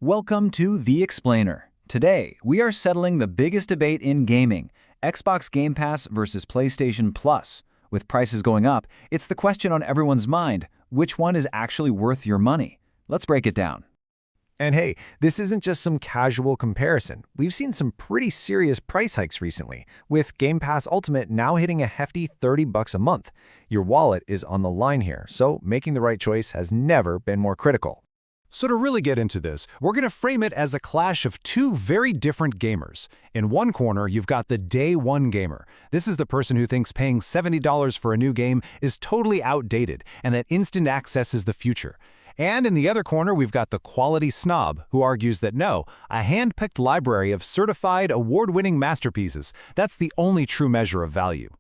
Welcome to The Explainer. Today, we are settling the biggest debate in gaming, Xbox Game Pass versus PlayStation Plus. With prices going up, it's the question on everyone's mind, which one is actually worth your money? Let's break it down. And hey, this isn't just some casual comparison. We've seen some pretty serious price hikes recently, with Game Pass Ultimate now hitting a hefty $30 a month. Your wallet is on the line here, so making the right choice has never been more critical. So to really get into this, we're going to frame it as a clash of two very different gamers. In one corner, you've got the day one gamer. This is the person who thinks paying $70 for a new game is totally outdated and that instant access is the future. And in the other corner, we've got the quality snob, who argues that no, a hand-picked library of certified, award-winning masterpieces, that's the only true measure of value.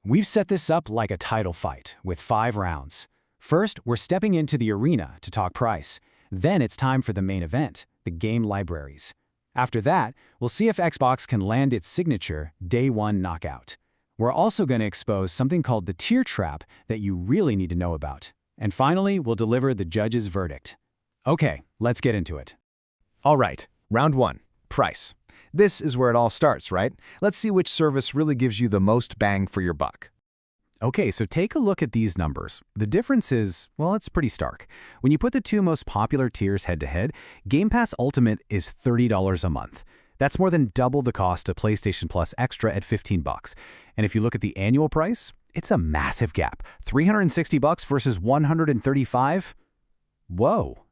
We've set this up like a title fight, with 5 rounds. First, we're stepping into the arena to talk price. Then it's time for the main event, the game libraries. After that, we'll see if Xbox can land its signature Day 1 knockout. We're also going to expose something called the tier trap that you really need to know about. And finally, we'll deliver the judge's verdict. Okay, let's get into it. All right, round 1, price. This is where it all starts, right? Let's see which service really gives you the most bang for your buck. Okay, so take a look at these numbers. The difference is, well, it's pretty stark. When you put the two most popular tiers head-to-head, Game Pass Ultimate is $30 a month. That's more than double the cost of PlayStation Plus Extra at $15. And if you look at the annual price, it's a massive gap. $360 versus $135? Whoa.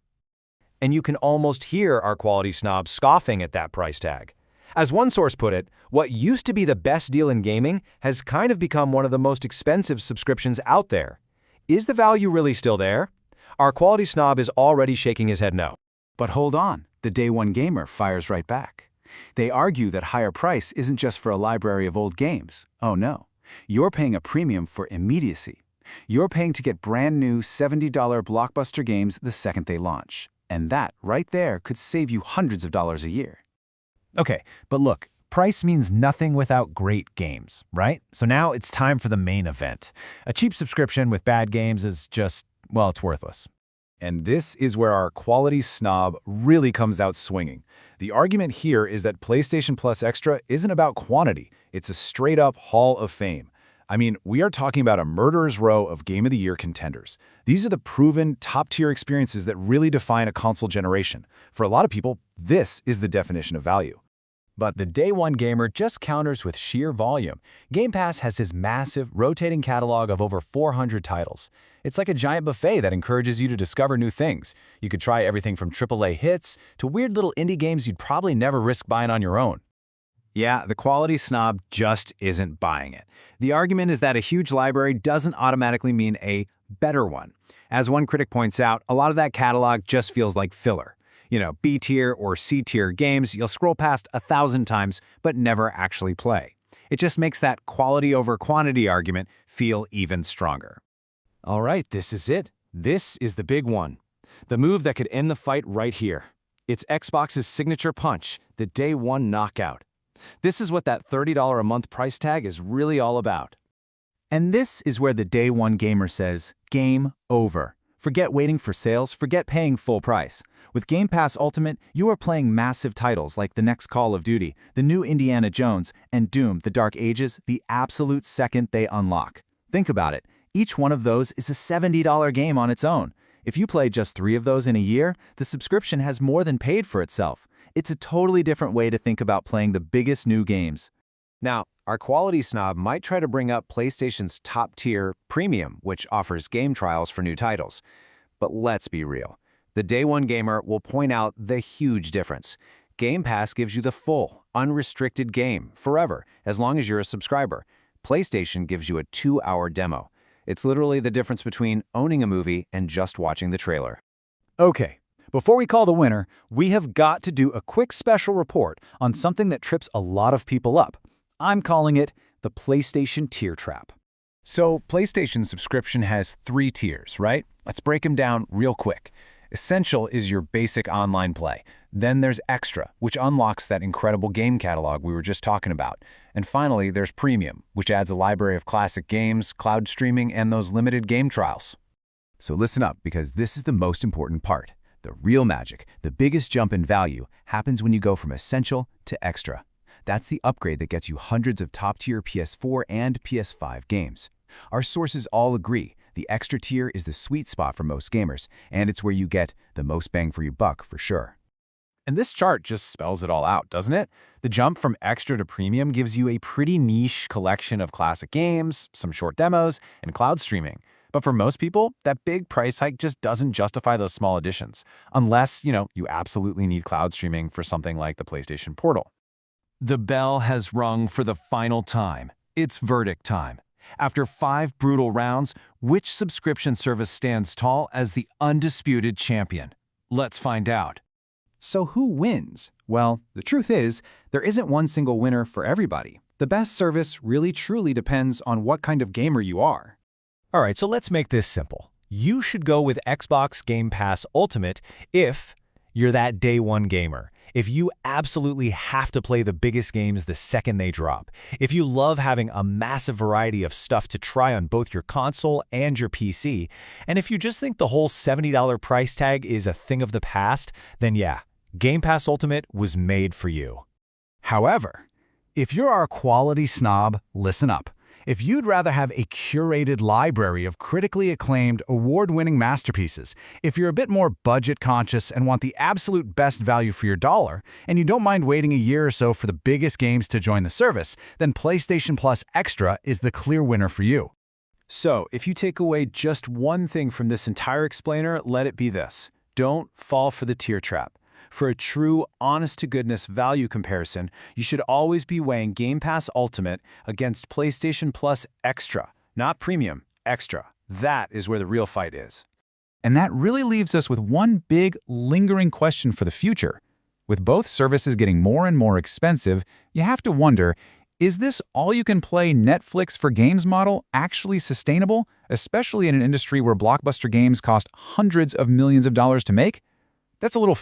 And you can almost hear our quality snob scoffing at that price tag. As one source put it, what used to be the best deal in gaming has kind of become one of the most expensive subscriptions out there. Is the value really still there? Our quality snob is already shaking his head no. But hold on, the Day 1 gamer fires right back. They argue that higher price isn't just for a library of old games. Oh no, you're paying a premium for immediacy. You're paying to get brand new $70 blockbuster games the second they launch. And that, right there, could save you hundreds of dollars a year. Okay, but look, price means nothing without great games, right? So now it's time for the main event. A cheap subscription with bad games is just, well, it's worthless. And this is where our quality snob really comes out swinging. The argument here is that PlayStation Plus Extra isn't about quantity. It's a straight-up Hall of Fame. I mean, we are talking about a murderer's row of Game of the Year contenders. These are the proven, top-tier experiences that really define a console generation. For a lot of people, this is the definition of value. But the Day 1 gamer just counters with sheer volume. Game Pass has his massive, rotating catalog of over 400 titles. It's like a giant buffet that encourages you to discover new things. You could try everything from AAA hits to weird little indie games you'd probably never risk buying on your own. Yeah, the quality snob just isn't buying it. The argument is that a huge library doesn't automatically mean a better one. As one critic points out, a lot of that catalog just feels like filler. You know, B-tier or C-tier games you'll scroll past 1,000 times but never actually play. It just makes that quality over quantity argument feel even stronger. All right, this is it. This is the big one. The move that could end the fight right here. It's Xbox's signature punch, the Day 1 knockout. This is what that $30 a month price tag is really all about. And this is where the Day 1 gamer says, game over. Forget waiting for sales, forget paying full price. With Game Pass Ultimate, you are playing massive titles like the next Call of Duty, the new Indiana Jones, and Doom, The Dark Ages the absolute second they unlock. Think about it. Each one of those is a $70 game on its own. If you play just 3 of those in a year, the subscription has more than paid for itself. It's a totally different way to think about playing the biggest new games. Now, our quality snob might try to bring up PlayStation's top-tier Premium, which offers game trials for new titles. But let's be real. The Day 1 gamer will point out the huge difference. Game Pass gives you the full, unrestricted game, forever, as long as you're a subscriber. PlayStation gives you a 2-hour demo. It's literally the difference between owning a movie and just watching the trailer. Okay, before we call the winner, we have got to do a quick special report on something that trips a lot of people up. I'm calling it the PlayStation tier trap. So PlayStation subscription has 3 tiers, right? Let's break them down real quick. Essential is your basic online play. Then there's Extra, which unlocks that incredible game catalog we were just talking about. And finally, there's Premium, which adds a library of classic games, cloud streaming, and those limited game trials. So listen up, because this is the most important part. The real magic, the biggest jump in value, happens when you go from Essential to Extra. That's the upgrade that gets you hundreds of top-tier PS4 and PS5 games. Our sources all agree the Extra tier is the sweet spot for most gamers, and it's where you get the most bang for your buck for sure. And this chart just spells it all out, doesn't it? The jump from Extra to Premium gives you a pretty niche collection of classic games, some short demos, and cloud streaming. But for most people, that big price hike just doesn't justify those small additions, unless, you absolutely need cloud streaming for something like the PlayStation Portal. The bell has rung for the final time. It's verdict time. After 5 brutal rounds, which subscription service stands tall as the undisputed champion? Let's find out. So who wins? Well, the truth is, there isn't one single winner for everybody. The best service really truly depends on what kind of gamer you are. All right, so let's make this simple. You should go with Xbox Game Pass Ultimate if you're that day one gamer. If you absolutely have to play the biggest games the second they drop. If you love having a massive variety of stuff to try on both your console and your PC. And if you just think the whole $70 price tag is a thing of the past, then yeah, Game Pass Ultimate was made for you. However, if you're our quality snob, listen up. If you'd rather have a curated library of critically acclaimed, award-winning masterpieces, if you're a bit more budget-conscious and want the absolute best value for your dollar, and you don't mind waiting a year or so for the biggest games to join the service, then PlayStation Plus Extra is the clear winner for you. So, if you take away just one thing from this entire explainer, let it be this. Don't fall for the tier trap. For a true, honest-to-goodness value comparison, you should always be weighing Game Pass Ultimate against PlayStation Plus Extra, not Premium, Extra. That is where the real fight is. And that really leaves us with one big, lingering question for the future. With both services getting more and more expensive, you have to wonder, is this all-you-can-play Netflix for games model actually sustainable, especially in an industry where blockbuster games cost hundreds of millions of dollars to make? That's a little